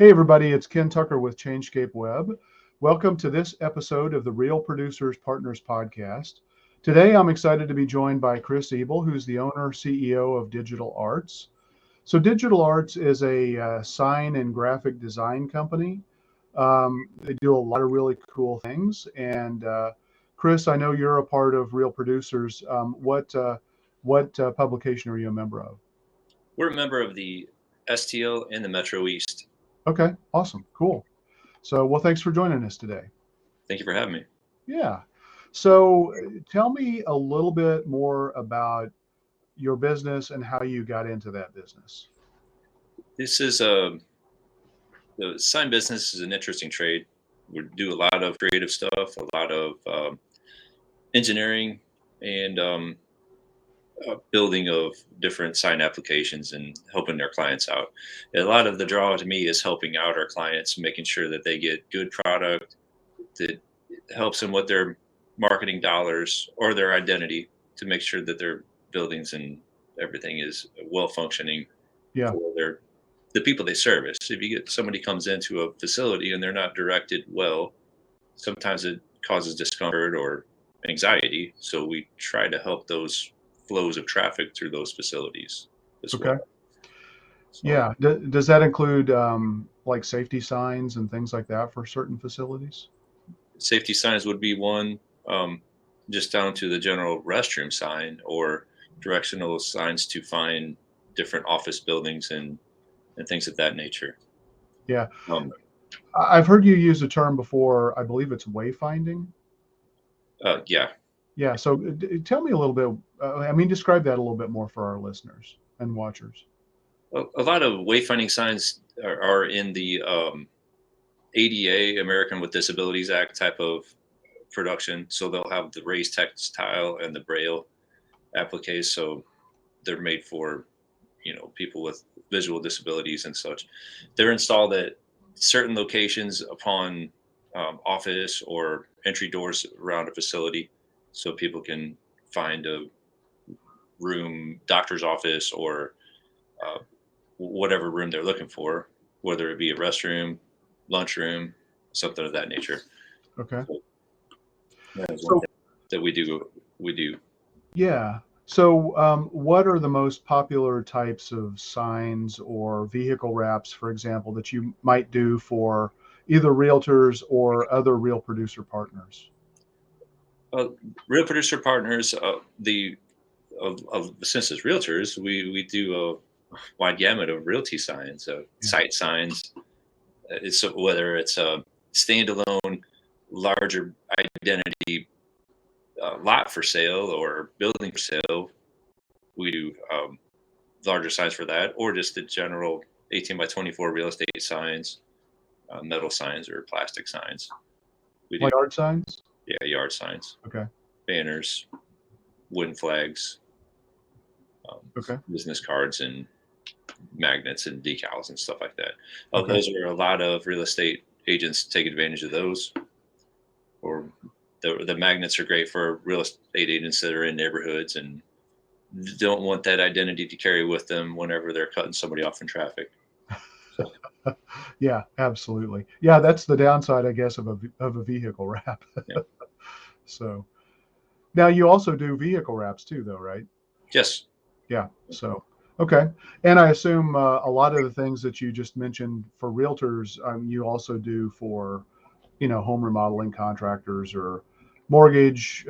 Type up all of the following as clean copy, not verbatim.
Hey, everybody, it's Ken Tucker with Changescape Web. Welcome to this episode of the Real Producers Partners podcast. Today, I'm excited to be joined by Chris Ebel, who's the owner, CEO of DigitalArtz. So, DigitalArtz is a sign and graphic design company. They do a lot of really cool things. And Chris, I know you're a part of Real Producers. What publication are you a member of? We're a member of the STL and the Metro East. Okay, awesome, cool. So, well, thanks for joining us today. Thank you for having me. Yeah. So tell me a little bit more about your business and how you got into that business. This is the sign business is an interesting trade. We do a lot of creative stuff, a lot of engineering, and building of different sign applications and helping their clients out. And a lot of the draw to me is helping out our clients, making sure that they get good product that helps them with their marketing dollars or their identity to make sure that their buildings and everything is well functioning Yeah. for the people they service. If you get somebody comes into a facility and they're not directed well, sometimes it causes discomfort or anxiety. So we try to help those flows of traffic through those facilities as Okay. well. So Yeah. Does that include like safety signs and things like that for certain facilities? safety signs would be one, just down to the general restroom sign or directional signs to find different office buildings and things of that nature. Yeah. Um, I've heard you use a term before. I believe it's wayfinding. yeah, Yeah. So tell me a little bit. Describe that a little bit more for our listeners and watchers. a lot of wayfinding signs are in the ADA, American with Disabilities Act type of production. So they'll have the raised textile and the braille appliques. So they're made for people with visual disabilities and such. They're installed at certain locations upon office or entry doors around a facility, so people can find a room, doctor's office, or uh, whatever room they're looking for, whether it be a restroom, lunchroom, something of that nature. Okay. So that is one So thing that we do. yeah. So, what are the most popular types of signs or vehicle wraps, for example, that you might do for either realtors or other real producer partners? Uh, Real producer partners, the of since as realtors, we do a wide gamut of realty signs, Yeah. site signs. It's whether it's a standalone, larger identity lot for sale or building for sale. We do larger signs for that, or just the general 18 by 24 real estate signs, metal signs or plastic signs. We do, Like art signs? yeah, yard signs, Okay. banners, wooden flags, Okay. business cards, and magnets and decals and stuff like that. Okay. Those are a lot of real estate agents take advantage of those. Or the magnets are great for real estate agents that are in neighborhoods and don't want that identity to carry with them whenever they're cutting somebody off in traffic. So Yeah, absolutely. Yeah, that's the downside, I guess, of a vehicle wrap. yeah, So now you also do vehicle wraps too, though, right? yes, Yeah. So, okay. And I assume a lot of the things that you just mentioned for realtors, you also do for, home remodeling contractors or mortgage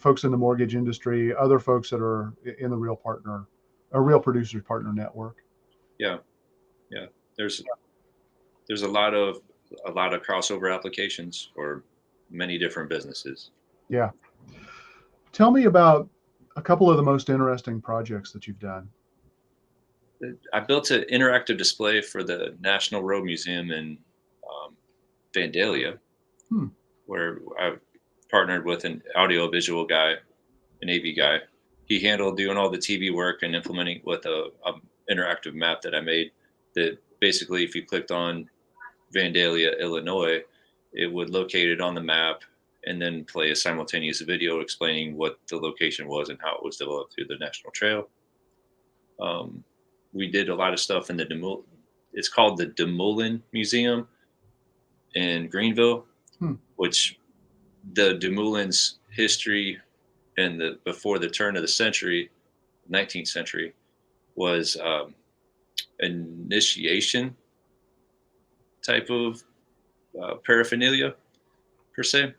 folks in the mortgage industry, other folks that are in the real partner, a real producers partner network. yeah, yeah. There's there's a lot of crossover applications for many different businesses. Yeah. Tell me about a couple of the most interesting projects that you've done. I built an interactive display for the National Road Museum in um, Vandalia, Hmm. where I partnered with an audio visual guy, an AV guy. He handled doing all the TV work and implementing with a interactive map that I made. That basically, if you clicked on Vandalia, Illinois, it would locate it on the map and then play a simultaneous video explaining what the location was and how it was developed through the national trail. Um, we did a lot of stuff in it's called the DeMullen Museum in Greenville, Hmm. which the DeMullen's history and before the turn of the century, 19th century, was initiation type of paraphernalia per se.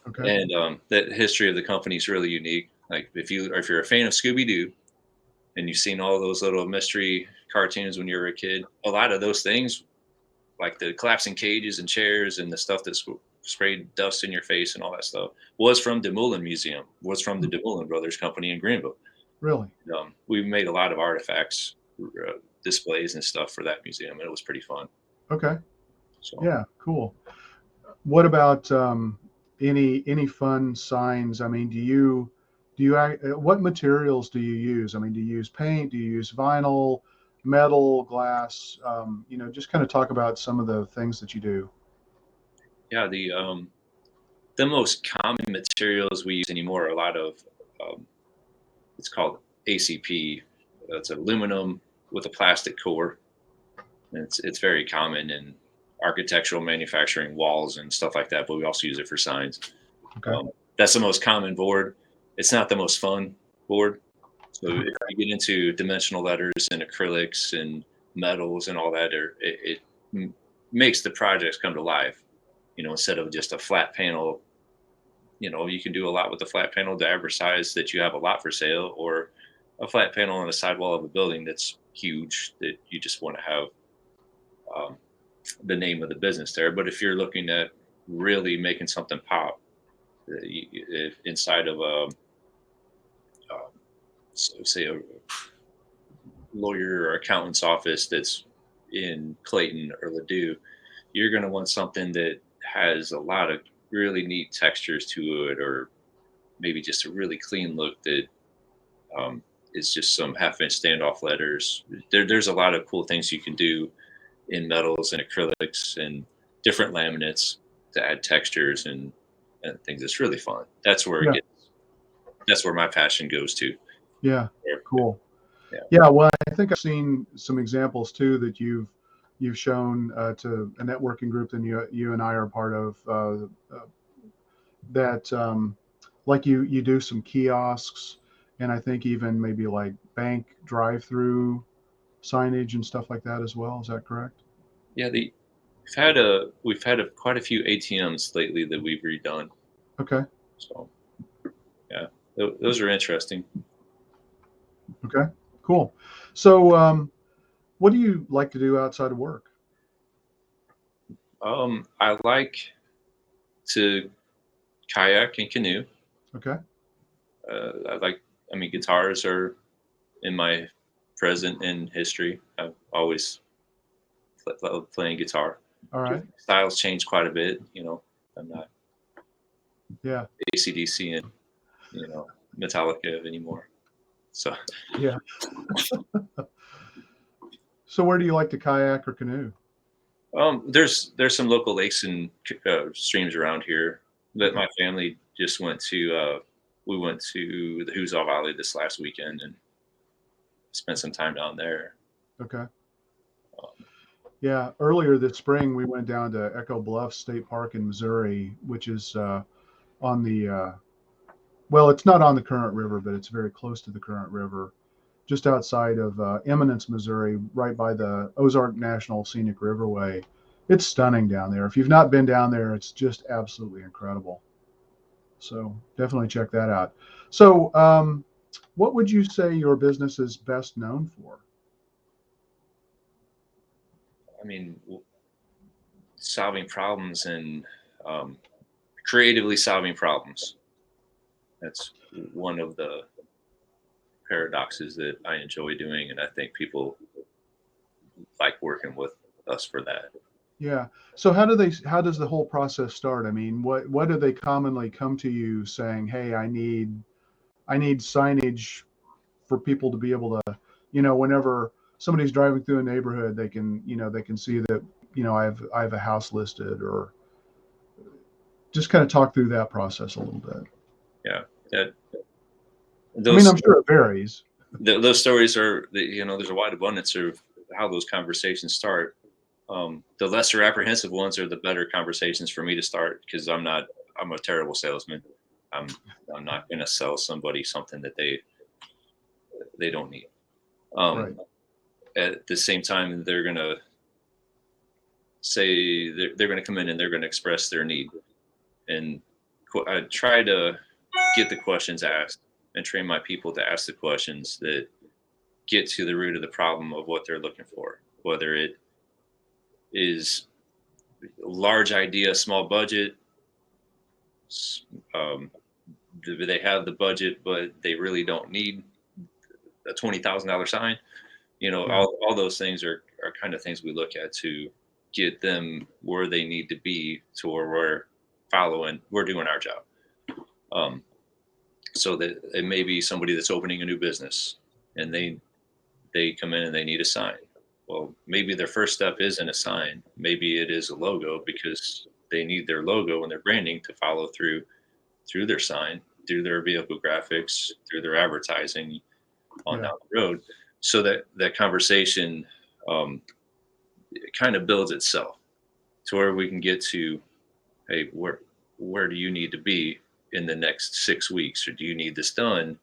Okay. And that history of the company is really unique. Like if you're a fan of Scooby Doo and you've seen all those little mystery cartoons when you were a kid, a lot of those things, like the collapsing cages and chairs and the stuff that sprayed dust in your face and all that stuff, was from DeMullen Museum, was from the Hmm. DeMullen Brothers Company in Greenville. Really? We made a lot of artifacts, displays and stuff for that museum, and it was pretty fun. Okay. So Yeah. Cool. What about any fun signs? I mean, what materials do you use? I mean, do you use paint? Do you use vinyl, metal, glass? Just kind of talk about some of the things that you do. yeah, the most common materials we use anymore are a lot of it's called ACP. It's aluminum with a plastic core. And it's very common in architectural manufacturing, walls and stuff like that. But we also use it for signs. Okay. That's the most common board. It's not the most fun board. So if you get into dimensional letters and acrylics and metals and all that, it makes the projects come to life. Instead of just a flat panel, you can do a lot with the flat panel to advertise that you have a lot for sale, or a flat panel on the sidewall of a building that's huge that you just want to have um, the name of the business there. But if you're looking at really making something pop, if inside of uh, say a lawyer or accountant's office that's in Clayton or Ladue, you're going to want something that has a lot of really neat textures to it, or maybe just a really clean look that um, is just some half-inch standoff letters. There's a lot of cool things you can do in metals and acrylics and different laminates to add textures and things. It's really fun. Yeah. That's where my passion goes to. Yeah. Cool. Yeah. Yeah. Well, I think I've seen some examples too that you've shown to a networking group that you and I are part of. That like you do some kiosks, and I think even maybe like bank drive-through signage and stuff like that as well. Is that correct? Yeah, we've had quite a few ATMs lately that we've redone. Okay. So yeah, those are interesting. Okay. Cool. So, what do you like to do outside of work? I like to kayak and canoe. Okay. I mean, guitars are in my present and history. I've always loved playing guitar. All right. Styles change quite a bit. I'm not Yeah. AC/DC and Metallica anymore. So Yeah. So, where do you like to kayak or canoe? there's some local lakes and streams around here that my family just went to. We went to the Hoosier Valley this last weekend and spent some time down there. Okay. Um, Yeah. Earlier this spring, we went down to Echo Bluff State Park in Missouri, which is on the well, it's not on the Current River, but it's very close to the Current River, just outside of Eminence, Missouri, right by the Ozark National Scenic Riverway. It's stunning down there. If you've not been down there, it's just absolutely incredible. So definitely check that out. So, what would you say your business is best known for? I mean, solving problems and um, creatively solving problems. That's one of the paradoxes that I enjoy doing, and I think people like working with us for that. Yeah. So how does the whole process start? I mean, what do they commonly come to you saying, "Hey, I need signage for people to be able to, whenever somebody's driving through a neighborhood, they can see that, I have a house listed," or just kind of talk through that process a little bit. Yeah, that I mean, those I'm sure it varies. those stories are there's a wide abundance of how those conversations start. The lesser apprehensive ones are the better conversations for me to start, because I'm a terrible salesman. I'm I'm not going to sell somebody something that they don't need. Right. At the same time, they're going to say they're going to come in and they're going to express their need, and I try to get the questions asked and train my people to ask the questions that get to the root of the problem of what they're looking for, whether it is large idea, small budget. Um, they have the budget, but they really don't need a $20,000 sign. Yeah. All those things are kind of things we look at to get them where they need to be, to where we're doing our job. Um, so that it may be somebody that's opening a new business, and they come in and they need a sign. Well, maybe their first step isn't a sign. Maybe it is a logo, because they need their logo and their branding to follow through their sign, through their vehicle graphics, through their advertising on Yeah. down the road. So that conversation it kind of builds itself to where we can get to, hey, where do you need to be in the next 6 weeks, or do you need this done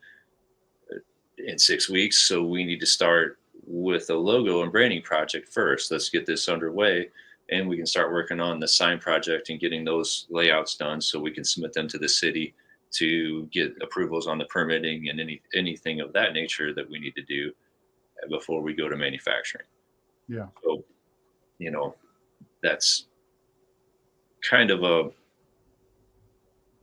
in 6 weeks? So we need to start with a logo and branding project first. Let's get this underway, and we can start working on the sign project and getting those layouts done, so we can submit them to the city to get approvals on the permitting and anything of that nature that we need to do before we go to manufacturing. Yeah. So, that's kind of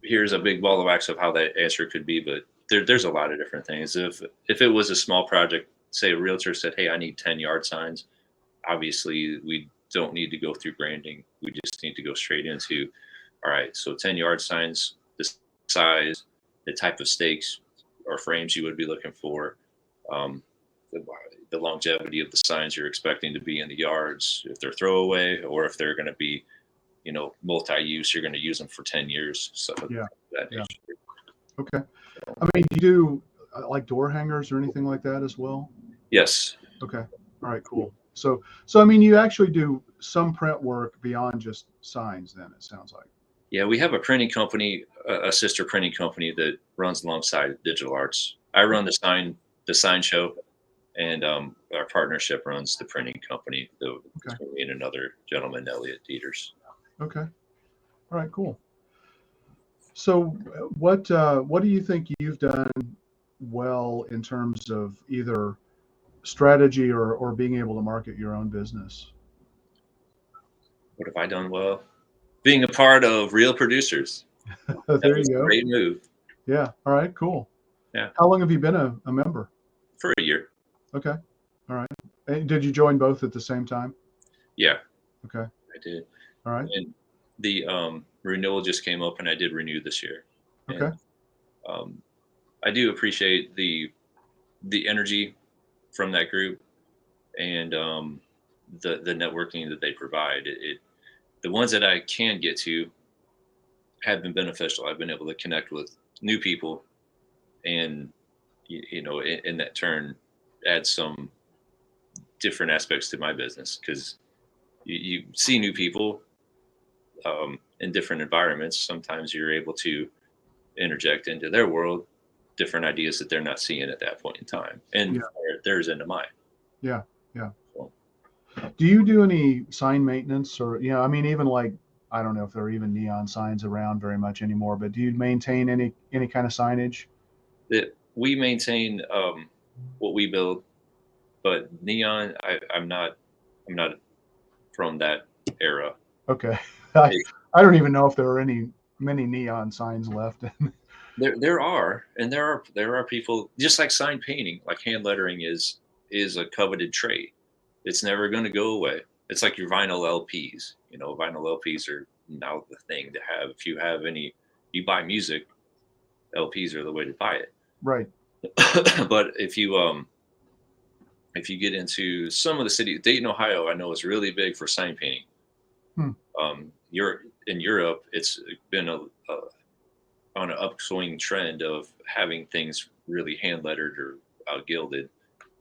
here's a big ball of wax of how that answer could be, but there's a lot of different things. If it was a small project, say a realtor said, hey, I need 10 yard signs, obviously we don't need to go through branding. We just need to go straight into, all right, so 10 yard signs, the size, the type of stakes or frames you would be looking for, um, the longevity of the signs you're expecting to be in the yards, if they're throwaway or if they're going to be, multi-use, you're going to use them for 10 years, stuff of Yeah. that Yeah. nature. Okay. I mean, do you do like door hangers or anything like that as well? Yes. Okay. All right, cool. So I mean, you actually do some print work beyond just signs then, it sounds like. Yeah, we have a printing company, a sister printing company that runs alongside DigitalArtz. I run the sign show, and our partnership runs the printing company. Okay. Me and another gentleman, Elliot Dieters. Okay. All right, cool. So what do you think you've done well in terms of either strategy or being able to market your own business? What have I done well? Being a part of Real Producers. That There you was a go. great move. Yeah. All right, cool. Yeah, How long have you been a member? for a year. Okay. All right. And did you join both at the same time? Yeah, Okay. I did. All right. And the renewal just came up, and I did renew this year. Okay. And um, I do appreciate the energy from that group, and the networking that they provide. The ones that I can get to have been beneficial. I've been able to connect with new people, and in that turn, add some different aspects to my business, because you see new people in different environments. Sometimes you're able to interject into their world different ideas that they're not seeing at that point in time, and Yeah. theirs into mine. Yeah. Yeah. So, Do you do any sign maintenance or, I mean, even like, I don't know if there are even neon signs around very much anymore, but do you maintain any kind of signage? that we maintain what we build, but neon, I'm not from that era. Okay. I, It, I don't even know if there are many neon signs left. there are, and there are people, just like sign painting, like hand lettering is a coveted trade. It's never going to go away. It's like your vinyl LPs. Vinyl LPs are now the thing to have. If you buy music, LPs are the way to buy it. Right. But if you get into some of the city, Dayton, Ohio, I know is really big for sign painting. Hmm. You're in Europe, it's been on an upswing trend of having things really hand lettered or gilded.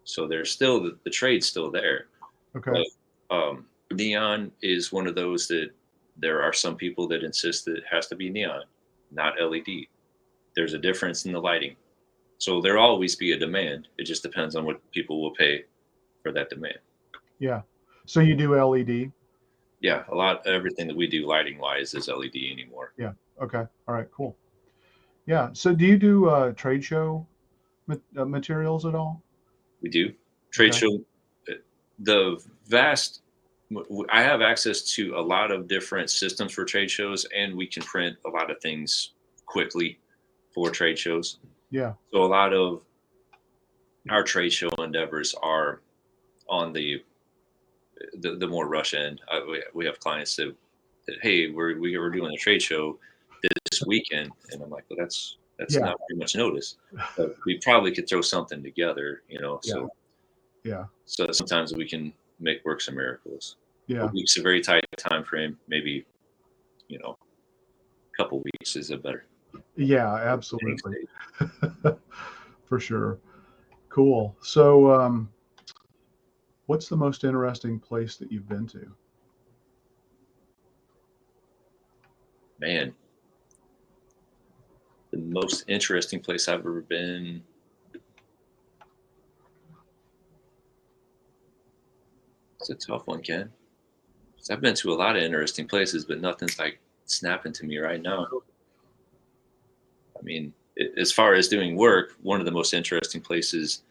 So there's still the trade's still there, Okay. but Neon is one of those that there are some people that insist that it has to be neon, not LED. There's a difference in the lighting. So there'll always be a demand. It just depends on what people will pay for that demand. Yeah. So you do LED? Yeah, everything that we do lighting wise is LED anymore. Yeah. Okay. All right. Cool. Yeah. So do you do trade show materials at all? We do trade Okay. show. The vast, I have access to a lot of different systems for trade shows, and we can print a lot of things quickly for trade shows. Yeah. So a lot of our trade show endeavors are on the more rush end. We have clients that hey, we're doing a trade show this weekend, and I'm like, well, that's Yeah. not very much notice, but we probably could throw something together, Yeah. So Yeah. sometimes we can make work some miracles. A Yeah. week's a very tight time frame. Maybe a couple weeks is a better Yeah. beginning Absolutely. stage. For sure. Cool. So, what's the most interesting place that you've been to? Man, the most interesting place I've ever been. It's a tough one, Ken. 'Cause I've been to a lot of interesting places, but nothing's like snapping to me right now. I mean, as far as doing work, one of the most interesting places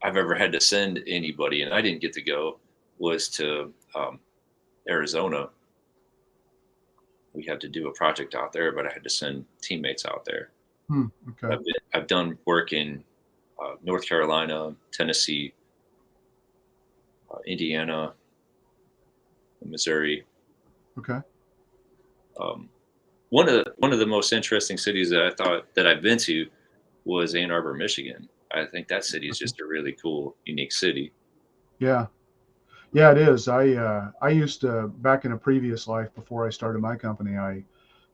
I've ever had to send anybody, and I didn't get to go, was to Arizona. We had to do a project out there, but I had to send teammates out there. Okay. I've done work in North Carolina, Tennessee, Indiana, Missouri. Okay. Um, one of the most interesting cities that I thought that I've been to was Ann Arbor, Michigan. I think that city is just a really cool, unique city. Yeah. Yeah, it is. I used to, back in a previous life before I started my company, I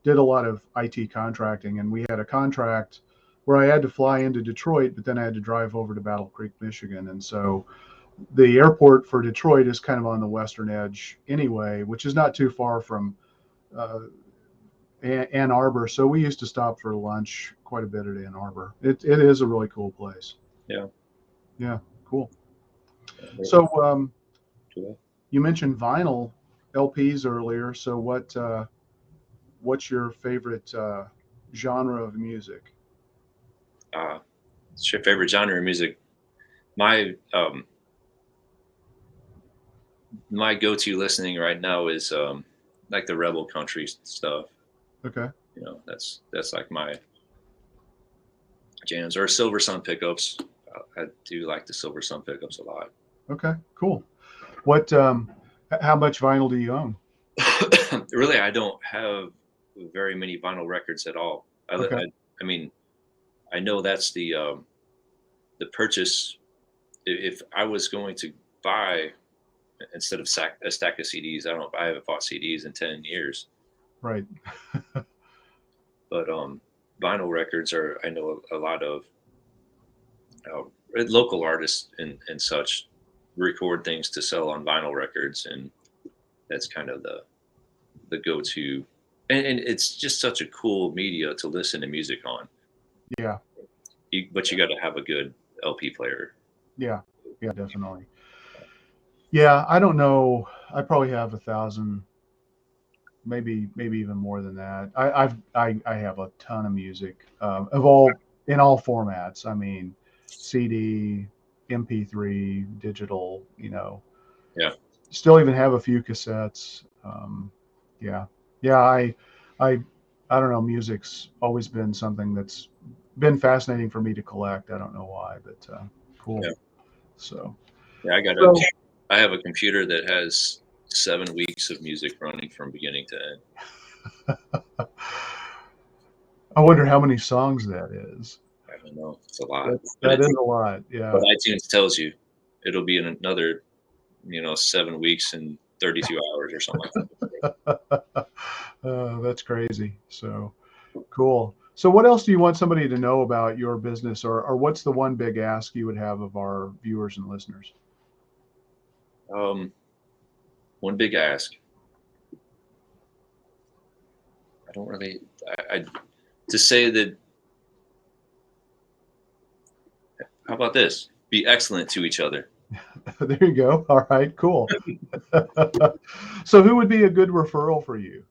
did a lot of IT contracting, and we had a contract where I had to fly into Detroit, but then I had to drive over to Battle Creek, Michigan. And so the airport for Detroit is kind of on the western edge anyway, which is not too far from uh, Ann Arbor. So we used to stop for lunch quite a bit at Ann Arbor. It is a really cool place. Yeah. Yeah, cool. Very So cool. you mentioned vinyl LPs earlier. So what's your favorite genre of music? Uh, what's your favorite genre of music? My my go-to listening right now is like the rebel country stuff. Okay. That's like my jams, or Silver Sun pickups. I do like the Silver Sun pickups a lot. Okay. Cool. What? How much vinyl do you own? Really, I don't have very many vinyl records at all. Okay. I mean, I know that's the purchase. If I was going to buy instead of a stack of CDs, I haven't bought CDs in 10 years. Right. But vinyl records are, I know a lot of uh, local artists and such record things to sell on vinyl records, and that's kind of the go-to. And it's just such a cool media to listen to music on. Yeah. But you got to have a good LP player. Yeah. Yeah. Definitely. Yeah. I don't know. I probably have 1,000, maybe even more than that. I have a ton of music of all in all formats. I mean, CD, MP3, digital. Yeah, Still even have a few cassettes. Yeah, yeah. I, I don't know. Music's always been something that's been fascinating for me to collect. I don't know why, but cool. yeah, So, yeah. so I have a computer that has 7 weeks of music running from beginning to end. I wonder how many songs that is. I don't know. It's a lot, That is a lot. but Yeah. iTunes tells you it'll be in another 7 weeks and 32 hours or something like that. That's crazy. So cool. So, what else do you want somebody to know about your business, or what's the one big ask you would have of our viewers and listeners? Um, one big ask. I don't really, I to say that, how about this? Be excellent to each other. There you go. All right, cool. So who would be a good referral for you?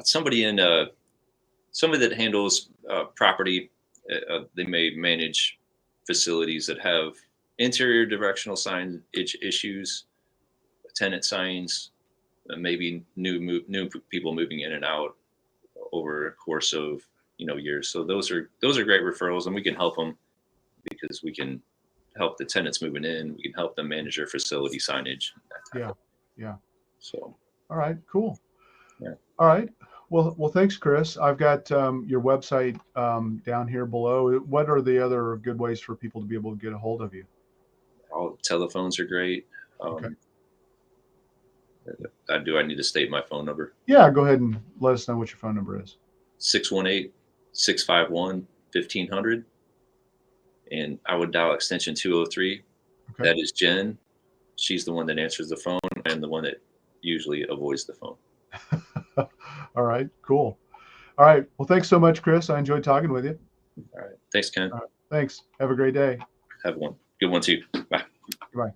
Somebody that handles property. They may manage facilities that have interior directional sign issues, tenant signs, maybe new people moving in and out over a course of years. So those are great referrals, and we can help them because we can help the tenants moving in. We can help them manage their facility signage. Yeah, yeah. So. All right, cool. Yeah. All right. Well, thanks, Chris. I've got your website down here below. What are the other good ways for people to be able to get a hold of you? All telephones are great. Okay. I need to state my phone number? Yeah, go ahead and let us know what your phone number is. 618-651-1500. And I would dial extension 203. Okay. That is Jen. She's the one that answers the phone and the one that usually avoids the phone. All right, cool. All right. Well, thanks so much, Chris. I enjoyed talking with you. All right. Thanks, Ken. All right. Thanks. Have a great day. Have one. Good one too. Bye. Goodbye.